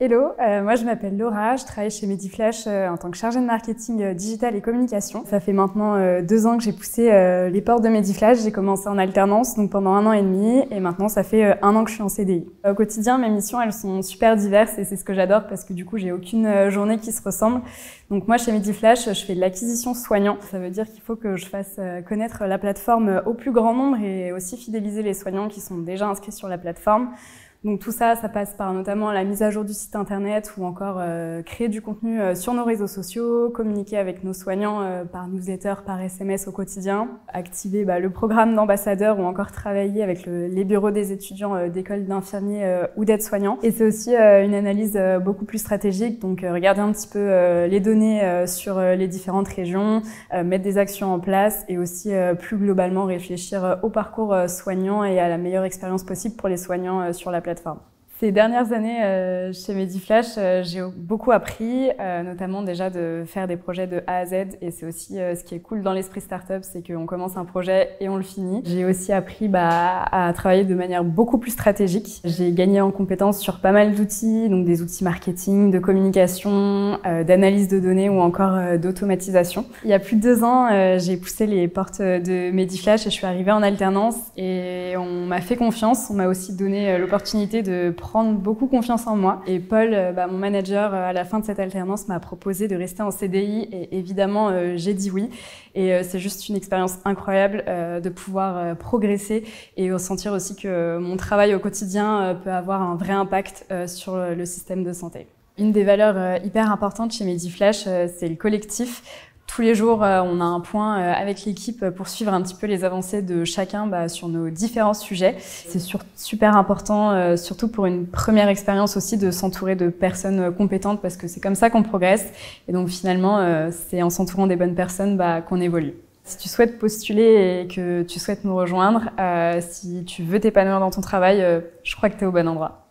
Hello, moi je m'appelle Laura, je travaille chez Mediflash en tant que chargée de marketing digital et communication. Ça fait maintenant 2 ans que j'ai poussé les portes de Mediflash. J'ai commencé en alternance donc pendant 1 an et demi et maintenant ça fait 1 an que je suis en CDI. Au quotidien, mes missions elles sont super diverses et c'est ce que j'adore parce que du coup j'ai aucune journée qui se ressemble. Donc moi chez Mediflash, je fais de l'acquisition soignant. Ça veut dire qu'il faut que je fasse connaître la plateforme au plus grand nombre et aussi fidéliser les soignants qui sont déjà inscrits sur la plateforme. Donc tout ça, ça passe par notamment la mise à jour du site internet ou encore créer du contenu sur nos réseaux sociaux, communiquer avec nos soignants par newsletter, par SMS au quotidien, activer le programme d'ambassadeurs ou encore travailler avec les bureaux des étudiants d'écoles d'infirmiers ou d'aides-soignants. Et c'est aussi une analyse beaucoup plus stratégique, donc regarder un petit peu les données sur les différentes régions, mettre des actions en place et aussi plus globalement réfléchir au parcours soignant et à la meilleure expérience possible pour les soignants sur la plateforme. Ces dernières années chez Mediflash, j'ai beaucoup appris, notamment déjà de faire des projets de A à Z. Et c'est aussi ce qui est cool dans l'esprit startup, c'est qu'on commence un projet et on le finit. J'ai aussi appris à travailler de manière beaucoup plus stratégique. J'ai gagné en compétences sur pas mal d'outils, donc des outils marketing, de communication, d'analyse de données ou encore d'automatisation. Il y a plus de 2 ans, j'ai poussé les portes de Mediflash et je suis arrivée en alternance et on m'a fait confiance. On m'a aussi donné l'opportunité de prendre beaucoup confiance en moi. Et Paul, mon manager, à la fin de cette alternance, m'a proposé de rester en CDI et évidemment, j'ai dit oui. Et c'est juste une expérience incroyable de pouvoir progresser et sentir aussi que mon travail au quotidien peut avoir un vrai impact sur le système de santé. Une des valeurs hyper importantes chez Mediflash, c'est le collectif. Tous les jours, on a un point avec l'équipe pour suivre un petit peu les avancées de chacun sur nos différents sujets. C'est super important, surtout pour une première expérience aussi, de s'entourer de personnes compétentes parce que c'est comme ça qu'on progresse. Et donc finalement, c'est en s'entourant des bonnes personnes qu'on évolue. Si tu souhaites postuler et que tu souhaites nous rejoindre, si tu veux t'épanouir dans ton travail, je crois que tu es au bon endroit.